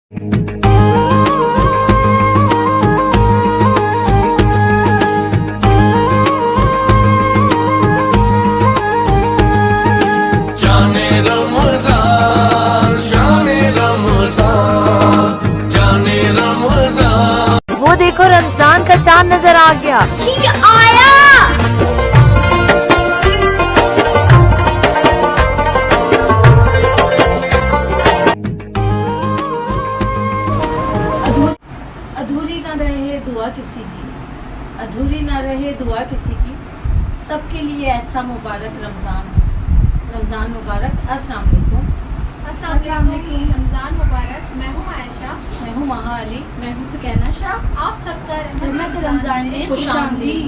वो देखो रमजान का चांद नजर आ गया। आया। अधूरी ना रहे दुआ किसी की, अधूरी ना रहे दुआ किसी की, सबके लिए ऐसा मुबारक रमजान, रमजान मुबारक। अस्सलाम वालेकुम। अस्सलाम वालेकुम। रमजान मुबारक। मैं हूँ आयशा। मैं हूँ महा अली। मैं हूँ सुकैना शाह। आप सबका रमजान में खुशामदीद।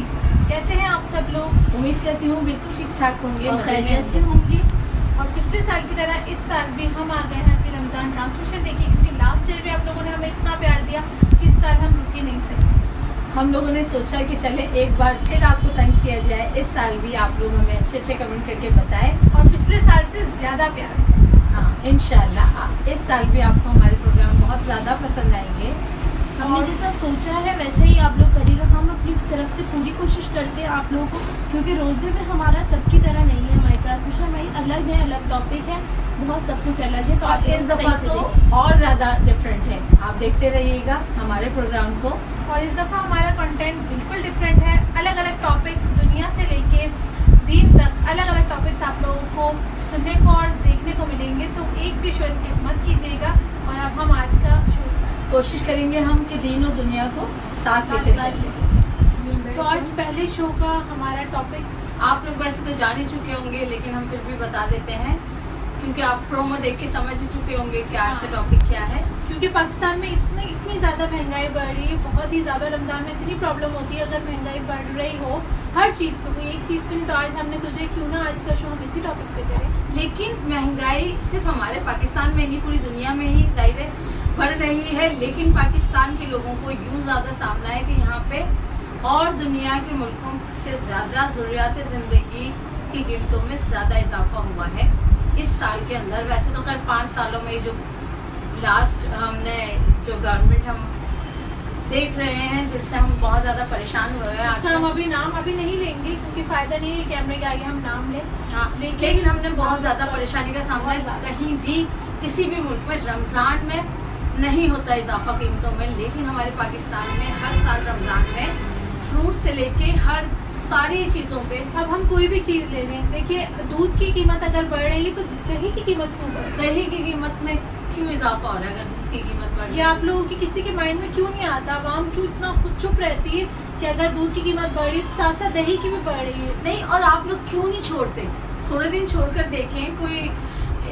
कैसे हैं आप सब लोग? उम्मीद करती हूँ बिल्कुल ठीक ठाक होंगे, और खैरियत से होंगे। और पिछले साल की तरह इस साल भी हम आ गए हैं अपनी रमजान ट्रांसमिशन देखिए, क्योंकि लास्ट ईयर भी आप लोगों ने हमें इतना प्यार दिया कि इस साल हम रुक ही नहीं सकते। हम लोगों ने सोचा कि चले एक बार फिर आपको तंग किया जाए, इस साल भी आप लोग हमें अच्छे अच्छे कमेंट करके बताएं और पिछले साल से ज्यादा प्यार। हाँ, इंशाल्लाह इस साल भी आपको हमारे प्रोग्राम बहुत ज़्यादा पसंद आएंगे। हमने जैसा सोचा है वैसे ही आप लोग करिएगा। हम अपनी तरफ से पूरी कोशिश करते हैं आप लोगों को, क्योंकि रोज़े में हमारा सबकी तरह नहीं है, हमारी ट्रांसमिशन हमारी अलग है, अलग टॉपिक है, बहुत सब कुछ अलग है। तो आप इस दफ़ा तो और ज़्यादा डिफरेंट है, आप देखते रहिएगा हमारे प्रोग्राम को। और इस दफ़ा हमारा कंटेंट बिल्कुल डिफरेंट है। अलग अलग टॉपिक्स दुनिया से लेके दीन तक अलग अलग टॉपिक्स आप लोगों को सुनने को और देखने को मिलेंगे, तो एक भी शो स्किप मत कीजिएगा। और अब हम आज का शो कोशिश करेंगे हम कि दीन और दुनिया को साथ लेके चलें। तो आज पहले शो का हमारा टॉपिक आप लोग वैसे तो जान ही चुके होंगे, लेकिन हम फिर भी बता देते हैं क्योंकि आप प्रोमो देख के समझ ही चुके होंगे कि आज का टॉपिक क्या है। क्योंकि पाकिस्तान में इतनी ज्यादा महंगाई बढ़ रही है, बहुत ही ज्यादा। रमजान में इतनी प्रॉब्लम होती है अगर महंगाई बढ़ रही हो हर चीज पे, कोई एक चीज पे नहीं। तो आज हमने सोचा क्यों ना आज का शो हम इसी टॉपिक पे करें। लेकिन महंगाई सिर्फ हमारे पाकिस्तान में नहीं, पूरी दुनिया में ही जाहिर है बढ़ रही है, लेकिन पाकिस्तान के लोगों को यूं ज्यादा सामना है कि यहाँ पे और दुनिया के मुल्कों से ज्यादा ज़रूरियात ज़िंदगी की कीमतों में ज्यादा इजाफा हुआ है इस साल के अंदर। वैसे तो खैर 5 सालों में जो लास्ट हमने जो गवर्नमेंट हम देख रहे हैं जिससे हम बहुत ज्यादा परेशान हुए हैं। आज हम अभी नाम नहीं लेंगे क्योंकि फायदा नहीं है कैमरे के आगे हम नाम लें। हाँ, लेकिन हमने बहुत ज्यादा परेशानी का सामना कहीं भी किसी भी मुल्क में रमजान में नहीं होता इजाफा कीमतों में, लेकिन हमारे पाकिस्तान में हर साल रमजान में फ्रूट से लेके हर सारी चीजों पे। अब हम कोई भी चीज ले लें, देखिए दूध की कीमत अगर बढ़ रही है तो दही की कीमत क्यों बढ़ रही है? दही की कीमत में क्यों इजाफा हो रहा है अगर दूध की कीमत बढ़ रही है? ये आप लोगों की किसी के माइंड में क्यों नहीं आता? आवाम क्यों इतना खुद चुप रहती है कि अगर दूध की कीमत बढ़ रही है तो साथ साथ दही की भी बढ़ रही है? नहीं, और आप लोग क्यों नहीं छोड़ते? थोड़े दिन छोड़कर देखें, कोई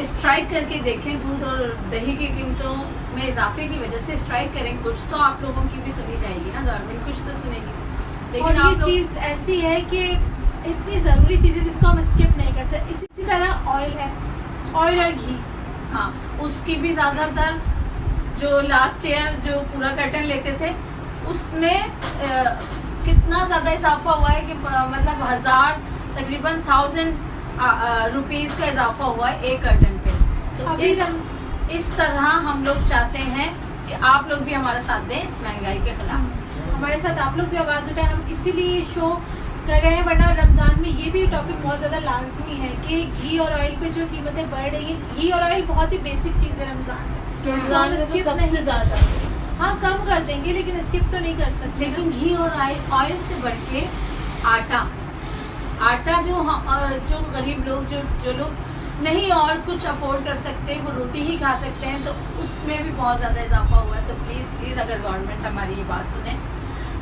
स्ट्राइक करके देखें, दूध और दही की कीमतों में इजाफे की वजह से स्ट्राइक करें, कुछ तो आप लोगों की भी सुनी जाएगी ना, गवर्नमेंट कुछ तो सुनेगी। लेकिन ये चीज ऐसी है कि इतनी जरूरी चीज है जिसको हम स्किप नहीं कर सकते। इसी तरह ऑयल है, ऑयल और घी। हाँ, उसकी भी ज्यादातर जो लास्ट ईयर जो पूरा कर्टन लेते थे उसमें कितना ज्यादा इजाफा हुआ है कि मतलब 1000 तकरीबन 1000 रुपीज का इजाफा हुआ है एक कर्टन पे। तो इस तरह हम लोग चाहते हैं कि आप लोग भी हमारा साथ दें इस महंगाई के खिलाफ। हमारे साथ आप लोग भी आवाज उठाएं, हम इसीलिए शो कर रहे हैं। वरना रमजान में ये भी टॉपिक बहुत ज्यादा लाजमी है कि घी और ऑयल पे जो कीमतें बढ़ रही है। घी और ऑयल बहुत ही बेसिक चीज है रमजान में, सबसे ज्यादा। हाँ, कम कर देंगे लेकिन स्किप तो नहीं कर सकते। लेकिन घी और ऑयल से बढ़ के आटा जो गरीब लोग जो लोग नहीं और कुछ अफोर्ड कर सकते, वो रोटी ही खा सकते हैं, तो उसमें भी बहुत ज़्यादा इजाफा हुआ है। तो प्लीज़ अगर गवर्नमेंट हमारी ये बात सुने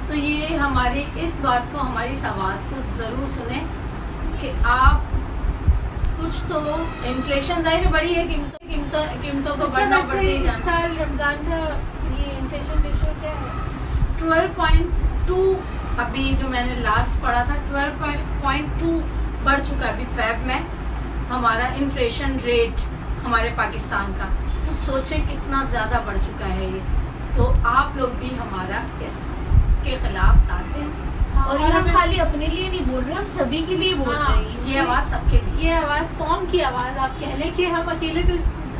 तो ये हमारी इस बात को, हमारी इस आवाज़ को ज़रूर सुने कि आप कुछ तो इन्फ्लेशन जाहिर बढ़ी है, कीमतों को बढ़ना बढ़ती जाना। इस साल रमजान का ये इन्फ्लेशन रेशियो क्या है? 12.2 अभी जो मैंने लास्ट पढ़ा था 12.2 बढ़ चुका है अभी फेब में हमारा इन्फ्लेशन रेट हमारे पाकिस्तान का। तो सोचें कितना ज्यादा बढ़ चुका है ये। तो आप लोग भी हमारा इसके खिलाफ साथ दें। और ये हम खाली अपने लिए नहीं बोल रहे, हम सभी के लिए बोल रहे हैं। ये आवाज सबके लिए, ये आवाज कौम की आवाज आप कह लें कि हम अकेले तो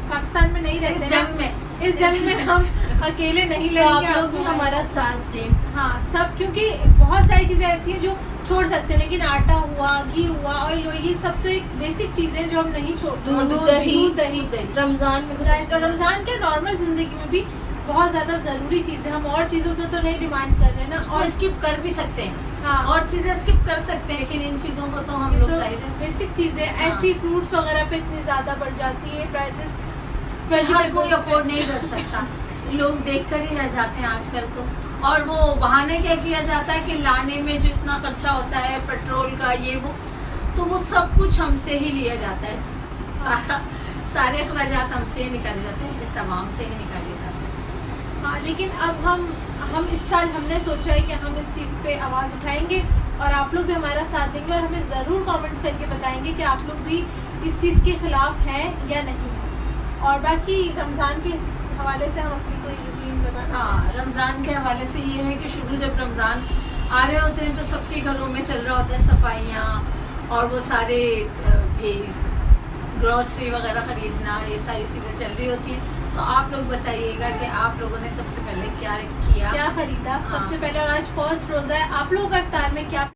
पाकिस्तान में नहीं रहते जंग में, इस जंग में हम अकेले नहीं तो लड़ेंगे, आप लोग भी हमारा साथ दें। हाँ सब, क्योंकि बहुत सारी चीजें ऐसी हैं जो छोड़ सकते हैं, लेकिन आटा हुआ, घी हुआ, ऑयल हुआ, ये सब तो एक बेसिक चीजें जो हम नहीं छोड़ सकते। दूध, दही रमजान में तो रमजान के नॉर्मल जिंदगी में भी बहुत ज्यादा जरूरी चीज है। हम और चीजों को तो नहीं डिमांड कर रहे ना, और स्किप कर भी सकते हैं, हाँ और चीजें स्किप कर सकते हैं, लेकिन इन चीजों को तो हम लोग तो जाहिर है बेसिक चीजें ऐसी फ्रूट्स वगैरह पे इतनी ज्यादा बढ़ जाती है प्राइसेस, हर कोई अफोर्ड नहीं कर सकता। लोग देख कर ही रह जाते हैं आजकल तो। और वो बहाने क्या किया जाता है कि लाने में जो इतना खर्चा होता है पेट्रोल का, ये वो, तो वो सब कुछ हमसे ही लिया जाता है। सारे अखराजात हमसे ही निकाले जाते हैं, इस तमाम से ही निकाले जाते हैं। हाँ, लेकिन अब हम इस साल हमने सोचा है कि हम इस चीज़ पे आवाज़ उठाएंगे और आप लोग भी हमारा साथ देंगे और हमें ज़रूर कमेंट्स करके बताएंगे कि आप लोग भी इस चीज़ के खिलाफ हैं या नहीं है। और बाकी रमज़ान के हवाले से हम अपनी कोई रूटीन बताना हाँ, रमज़ान के हवाले से ये है कि शुरू जब रमज़ान आ रहे होते हैं तो सबके घरों में चल रहा होता है सफाइयाँ और वो सारे ये ग्रॉसरी वगैरह खरीदना, ये सारी चीज़ें चल रही होती हैं। तो आप लोग बताइएगा कि आप लोगों ने सबसे पहले क्या किया, क्या खरीदा सबसे पहले। और आज फर्स्ट रोज़ा है, आप लोगों का इफ्तार में क्या?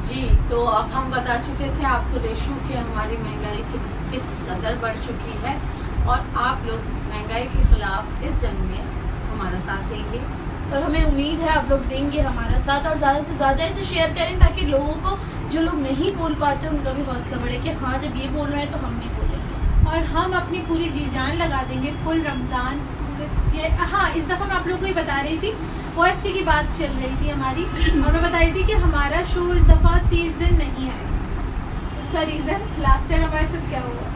जी, तो अब हम बता चुके थे आपको रेशू कि हमारी महंगाई किस कदर बढ़ चुकी है और आप लोग महंगाई के खिलाफ इस जंग में हमारा साथ देंगे और हमें उम्मीद है आप लोग देंगे हमारा साथ और ज़्यादा से ज़्यादा इसे शेयर करें ताकि लोगों को, जो लोग नहीं बोल पाते, उनका भी हौसला बढ़े कि हाँ जब ये बोल रहे हैं तो हम भी बोलेंगे। और हम अपनी पूरी जी जान लगा देंगे फुल रमज़ान। ये हाँ, इस दफ़ा मैं आप लोगों को ही बता रही थी, OST की बात चल रही थी हमारी और मैं बता रही थी कि हमारा शो इस दफ़ा 30 दिन नहीं आएगा। उसका रीज़न लास्ट ईयर हमारे साथ क्या हुआ?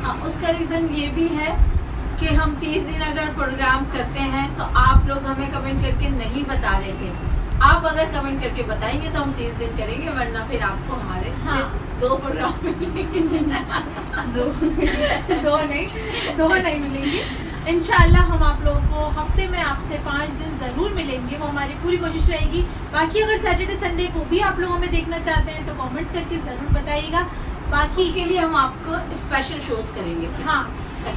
हाँ, उसका रीज़न ये भी है कि हम 30 दिन अगर प्रोग्राम करते हैं तो आप लोग हमें कमेंट करके नहीं बता रहे थे। आप अगर कमेंट करके बताएंगे तो हम 30 दिन करेंगे, वरना फिर आपको हमारे सिर्फ 2 प्रोग्राम मिलेंगे। दो नहीं मिलेंगे। इंशाल्लाह हम आप लोगों को हफ्ते में आपसे 5 दिन जरूर मिलेंगे, वो हमारी पूरी कोशिश रहेगी। बाकी अगर सैटरडे संडे को भी आप लोग हमें देखना चाहते हैं तो कमेंट्स करके जरूर बताइएगा। बाकी के लिए हम आपको स्पेशल शोज करेंगे। हाँ,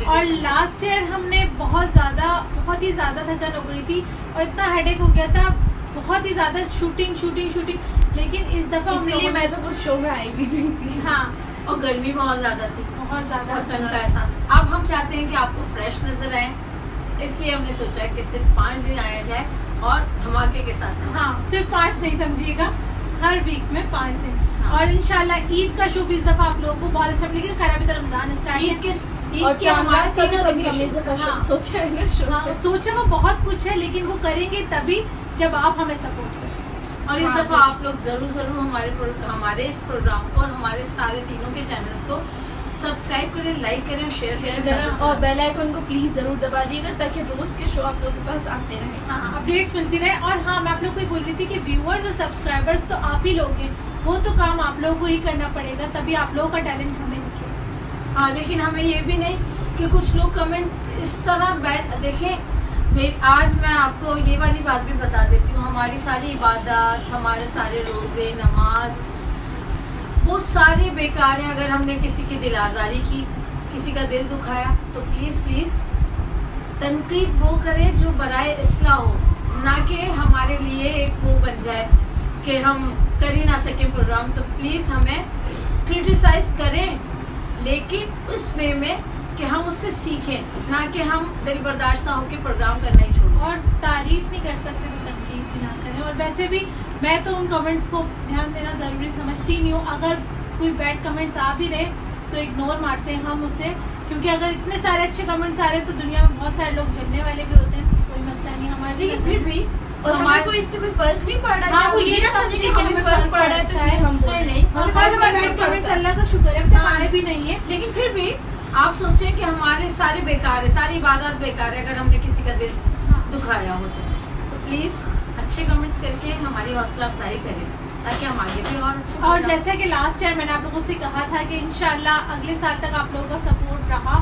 और लास्ट ईयर हमने बहुत ही ज्यादा थकन हो गई थी और इतना हेडेक हो गया था, बहुत ही ज्यादा शूटिंग, लेकिन इस दफा इसलिए मैं तो कुछ शो में आई भी नहीं थी। हाँ, और गर्मी बहुत ज्यादा थी, बहुत ज्यादा थकन का एहसास। अब हम चाहते हैं कि आपको फ्रेश नजर आए, इसलिए हमने सोचा है कि सिर्फ 5 दिन आया जाए और धमाके के साथ। हाँ, सिर्फ 5 नहीं समझिएगा, हर वीक में 5 दिन। हाँ। और इंशाल्लाह ईद का शो भी इस दफा आप लोगों को बहुत अच्छा, लेकिन खैर अभी तो रमजान स्टार्ट है और हमारे तीनों सोचा है ना शो हाँ, सोचा वो बहुत कुछ है, लेकिन वो करेंगे तभी जब आप हमें सपोर्ट करें। और इस दफा आप लोग जरूर हमारे इस प्रोग्राम को और हमारे सारे तीनों के चैनल्स को सब्सक्राइब करें, लाइक करें, शेयर करें और बेल आइकन को प्लीज जरूर दबा दिएगा ताकि रोज के शो आप लोगों के पास आते रहे। हाँ, अपडेट्स मिलती रहे। और हाँ, मैं आप लोग को ही बोल रही थी कि व्यूअर्स और सब्सक्राइबर्स तो आप ही लोग हैं, वो तो काम आप लोगों को ही करना पड़ेगा, तभी आप लोगों का टैलेंट हमें दिखे। हाँ, लेकिन हमें ये भी नहीं कि कुछ लोग कमेंट इस तरह देखें। आज मैं आपको ये वाली बात भी बता देती हूँ, हमारी सारी इबादत, हमारे सारे रोजे, नमाज, वो सारे बेकार हैं। अगर हमने किसी की दिल आज़ारी की, किसी का दिल दुखाया, तो प्लीज़ तनकीद वो करें जो बराए इस्लाह हो, ना कि हमारे लिए एक वो बन जाए कि हम कर ही ना सकें प्रोग्राम। तो प्लीज़ हमें क्रिटिसाइज करें, लेकिन उस वे में कि हम उससे सीखें, ना कि हम दिल बर्दाश्त ना होकर प्रोग्राम करना ही छोड़ें। और तारीफ नहीं कर सकते तो तनकीद भी ना करें। और वैसे भी मैं तो उन कमेंट्स को ध्यान देना ज़रूरी समझती नहीं हूँ। अगर कोई बैड कमेंट्स आ भी रहे तो इग्नोर मारते हैं हम उसे, क्योंकि अगर इतने सारे अच्छे कमेंट्स आ रहे हैं तो दुनिया में बहुत सारे लोग जलने वाले भी होते हैं, कोई मसला नहीं हमारे। लेकिन फिर भी और हमारे को इससे कोई फर्क नहीं पड़ रहा। हाँ, वो ये ना समझिए कि हमें फर्क पड़ रहा है, तो इसलिए हम नहीं हमारे कमेंट्स अल्लाह का शुक्र है, अब तक आए भी नहीं है। लेकिन फिर भी आप सोचें कि हमारे सारे बेकार है, सारी इबादत बेकार है अगर हमने किसी का दिल दुखाया हो तो प्लीज अच्छे कमेंट्स करके हमारी हौसला अफजाई करें ताकि हम आगे भी और अच्छे। और जैसा कि लास्ट ईयर मैंने आप लोगों से कहा था कि इंशाल्लाह अगले साल तक आप लोगों का सपोर्ट रहा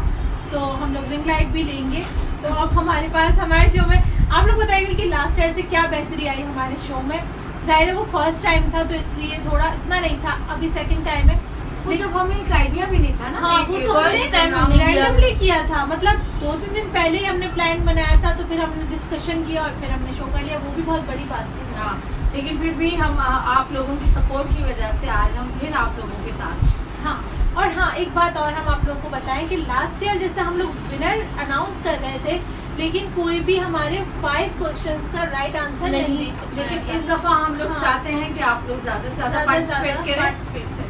तो हम लोग रिंग लाइट भी लेंगे। तो अब हमारे पास हमारे शो में आप लोग बताइएगा कि लास्ट ईयर से क्या बेहतरी आई हमारे शो में। जाहिर है वो फर्स्ट टाइम था तो इसलिए थोड़ा इतना नहीं था, अभी सेकंड टाइम है वो जब हमें एक आइडिया भी नहीं था ना। हाँ, वो तो first time हमने हमने किया। रैंडमली किया था, मतलब 2-3 दिन पहले ही हमने प्लान बनाया था, तो फिर हमने डिस्कशन किया और फिर हमने शो कर लिया। वो भी बहुत बड़ी बात थी। हाँ, लेकिन फिर भी हम आप लोगों की सपोर्ट की वजह से आज हम फिर आप लोगों के साथ। हाँ, और हाँ, एक बात और हम आप लोगों को बताएं कि लास्ट ईयर जैसे हम लोग विनर अनाउंस कर रहे थे, लेकिन कोई भी हमारे 5 क्वेश्चंस का राइट आंसर नहीं। लेकिन इस दफा हम लोग हाँ। चाहते हैं कि आप लोग ज्यादा से ज्यादा पार्टिसिपेट करें,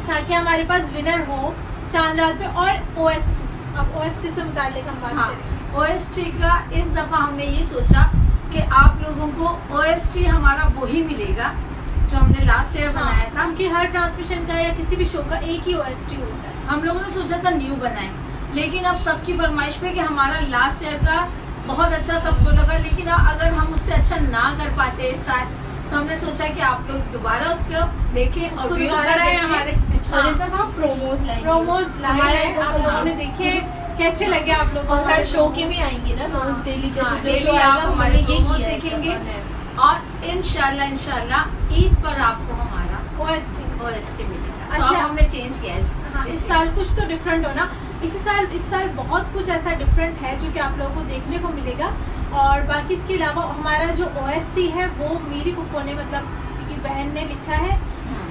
ताकि हमारे पास विनर हो चांद रात पे। और OST, अब OST से मुतालिक हम बात हाँ, करें। OST का इस दफा हमने ये सोचा कि आप लोगों को OST हमारा वही मिलेगा जो हमने लास्ट ईयर बनाया था। क्योंकि हर ट्रांसमिशन का या किसी भी शो का एक ही OST होता है। हम लोगों ने सोचा था न्यू बनाएं, लेकिन अब सबकी फरमाइश पे कि हमारा लास्ट ईयर का बहुत अच्छा सबको लगा, लेकिन अगर हम उससे अच्छा ना कर पाते इस साल, तो हमने सोचा कि आप लोग दोबारा उसको देखें उसको और दोबारा दोबारा देखें। हमारे। और इस दफा हम प्रोमोज लाएंगे। प्रोमोज हमारे लाए आप लोगों ने देखे, कैसे लगे आप लोगों और को? हर शो के भी आएंगे ना रोज डेली, हाँ, जैसे जो डेली शो आप आएगा हमारे हमने ये promos किया है देखेंगे। इस दफा। और इंशाल्लाह ईद पर आपको हमारा OST। OST मिलेगा। अच्छा। तो अब हमने चेंज किया है हाँ, इस साल कुछ तो डिफरेंट हो ना। इस साल बहुत कुछ ऐसा डिफरेंट है जो कि आप लोगों को देखने को मिलेगा। और बाकी इसके अलावा हमारा जो OST है वो मेरी पुप्पो ने, मतलब की बहन ने लिखा है।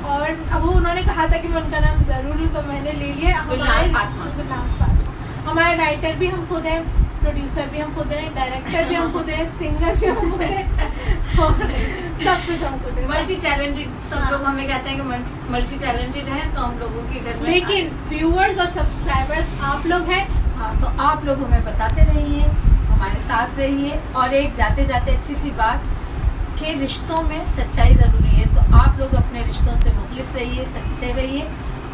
और अब वो उन्होंने कहा था कि मैं उनका नाम जरूर लूँ, तो मैंने ले लिया। गुलाम फातिमा। गुलाम फातिमा। हमारे राइटर भी हम खुद हैं, प्रोड्यूसर भी हम खुद हैं, डायरेक्टर भी हम खुद हैं, सिंगर भी हम खुद हैं, और सब कुछ हम खुद हैं। Multi talented. सब हाँ। लोग हमें कहते हैं कि मल्टी टैलेंटेड है, तो हम लोगों के घर में लेकिन व्यूअर्स और सब्सक्राइबर्स आप लोग हैं। हाँ, तो आप लोग हमें बताते रहिए, हमारे साथ रहिए। और एक जाते जाते अच्छी सी बात कि रिश्तों में सच्चाई ज़रूरी है, तो आप लोग अपने रिश्तों से मुखलिस रहिए, सच्चे रहिए,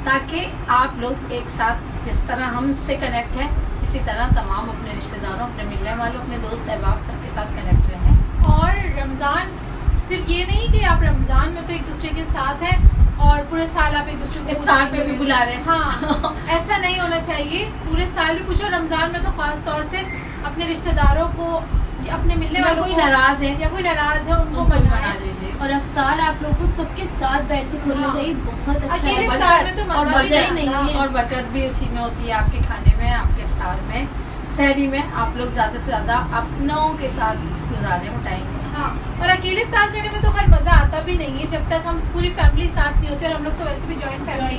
ताकि आप लोग एक साथ जिस तरह हमसे कनेक्ट हैं, इसी तरह तमाम अपने रिश्तेदारों, अपने मिलने वालों, अपने दोस्त अहबाब सबके साथ कनेक्ट रहें। और रमज़ान सिर्फ ये नहीं कि आप रमज़ान में तो एक दूसरे के साथ हैं और पूरे साल आप एक दूसरे को इफ्तार पे भी बुला रहे हैं। हाँ, ऐसा नहीं होना चाहिए। पूरे साल भी पूछो, रमज़ान में तो खास तौर से अपने रिश्तेदारों को, अपने मिलने वालों कोई को, नाराज है या कोई नाराज है उनको मना मनाएं। लीजिए। और अफ्तार आप लोगों को सबके साथ बैठ के खोलना हाँ। चाहिए, बहुत अच्छा अकेले है। इफ्तार में तो और मजा भी मजा ही नहीं नहीं आता। है। और बरकत भी उसी में होती है, आपके खाने में, आपके इफ्तार में, सहरी में। आप लोग ज्यादा से ज्यादा अपनों के साथ गुजारे वो टाइम। हाँ, और अकेले इफ्तार करने में तो खैर मजा आता भी नहीं है जब तक हम पूरी फैमिली साथ नहीं होती। और हम लोग तो वैसे भी जॉइंट फैमिली,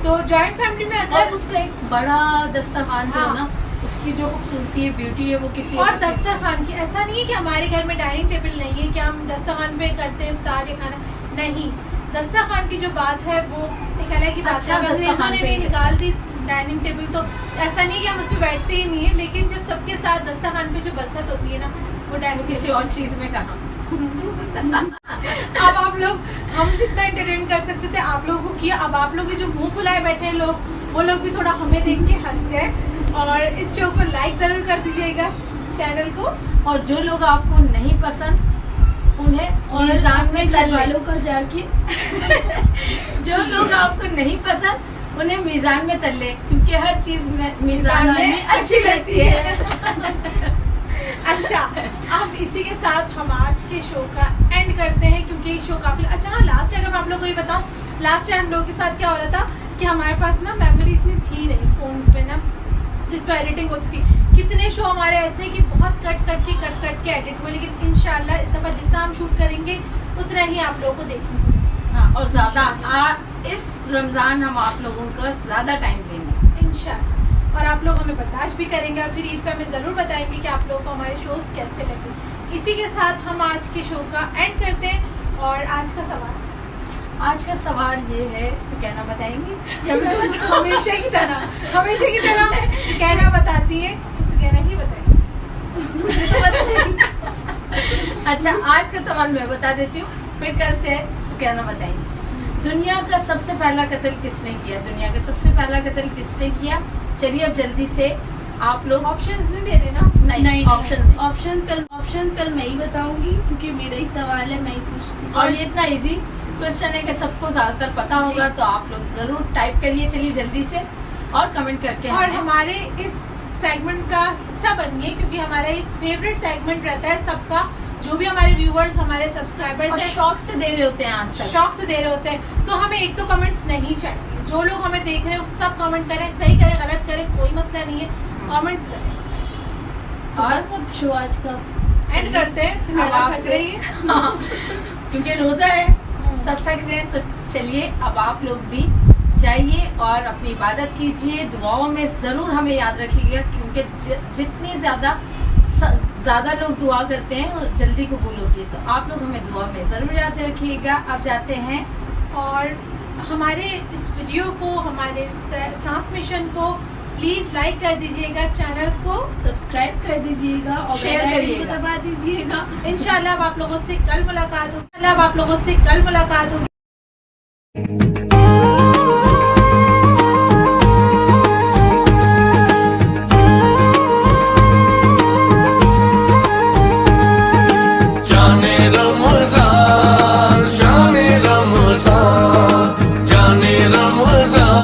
तो जॉइंट फैमिली में और अगर उसका एक बड़ा दस्तरखान जो है हाँ। ना, उसकी जो खूबसूरती है, ब्यूटी है, वो किसी और दस्तरखान की, ऐसा नहीं है कि हमारे घर में डाइनिंग टेबल नहीं है कि हम दस्तरखान पे करते हैं इफ्तार या खाना, नहीं। दस्तरखान की जो बात है वो एक अलग ही बात अच्छा, है। अंग्रेजों दस्तरखान ने पे नहीं निकाल दी डाइनिंग टेबल, तो ऐसा नहीं कि हम उस पर बैठते ही नहीं है, लेकिन जब सबके साथ दस्तरखान पे जो बरकत होती है ना, वो डाइनिंग किसी और चीज में कहा। अब आप लोग, हम जितना एंटरटेन कर सकते थे आप लोगों को किया। अब आप लोग ये जो मुंह फुलाए बैठे हैं लोग, वो लोग भी थोड़ा हमें देख के हंस जाए। और इस शो को लाइक जरूर कर दीजिएगा, चैनल को। और जो लोग आपको नहीं पसंद, उन्हें और मीज़ान अपने में घर तल लें। वालों का जाके जो लोग आपको नहीं पसंद, उन्हें मीज़ान में तल लें, क्योंकि हर चीज मीज़ान में अच्छी लगती है। अच्छा, अब इसी के साथ हम आज के शो का एंड करते हैं, क्योंकि शो काफी अच्छा। हाँ, लास्ट ईयर अगर मैं आप लोगों को ये बताऊं, लास्ट ईयर हम लोगों के साथ क्या हो रहा था कि हमारे पास ना मेमोरी इतनी थी नहीं फोन्स पे ना, जिस पर एडिटिंग होती थी। कितने शो हमारे ऐसे हैं कि बहुत कट कट के एडिट हुए, लेकिन इंशाल्लाह इस दफा जितना हम शूट करेंगे उतना ही आप लोगों को देखने को मिलेगा। हाँ, और ज्यादा इस रमजान हम आप लोगों का ज्यादा टाइम देंगे इंशाल्लाह। और आप लोग हमें बर्दाश्त भी करेंगे, और फिर ईद पे हमें ज़रूर बताएंगे कि आप लोगों को हमारे शोज कैसे लगे। इसी के साथ हम आज के शो का एंड करते हैं। और आज का सवाल ये है, सुकैना बताएंगी? हमेशा की तरह सुकैना बताती है, तो सुकैना ही बताएंगी। मुझे तो पता नहीं। अच्छा, आज का सवाल मैं बता देती हूँ, फिर कल से सुकैना बताएंगी। दुनिया का सबसे पहला कत्ल किसने किया? दुनिया का सबसे पहला कत्ल किसने किया? चलिए अब जल्दी से आप लोग ऑप्शंस नहीं दे रहे ना? नहीं, ऑप्शन कल मैं ही बताऊंगी, क्योंकि मेरा ही सवाल है, मैं ही पूछती हूँ। और ये इतना इजी क्वेश्चन है कि सबको ज्यादातर पता होगा, तो आप लोग जरूर टाइप करिए, चलिए जल्दी से, और कमेंट करके और हमें हमारे इस सेगमेंट का हिस्सा बनिए, क्योंकि हमारा एक फेवरेट सेगमेंट रहता है सबका। जो भी हमारे व्यूवर्स, हमारे सब्सक्राइबर्स और हैं, शौक से दे रहे होते हैं आंसर। शौक से दे रहे होते हैं, तो हमें एक तो कमेंट्स नहीं चाहिए। जो लोग हमें देख रहे हैं वो सब कमेंट करें, सही करें गलत करें कोई मसला नहीं है, कमेंट्स करें। तो और बस अब शो आज का एंड करते हैं, अब सिनेमा थक आपसे रही है। हाँ, क्योंकि रोजा है, सब थक रहे हैं, तो चलिए अब आप लोग भी जाइए और अपनी इबादत कीजिए, दुआओं में जरूर हमें याद रखिएगा, क्योंकि जितनी ज्यादा लोग दुआ करते हैं और जल्दी कबूल होती है, तो आप लोग हमें दुआ में जरूर याद रखिएगा। अब जाते हैं और हमारे इस वीडियो को, हमारे ट्रांसमिशन को प्लीज लाइक कर दीजिएगा, चैनल्स को सब्सक्राइब कर दीजिएगा और शेयर बेल आइकन करिएगा। को दबा दीजिएगा। इंशाल्लाह अब आप लोगों से कल मुलाकात होगी।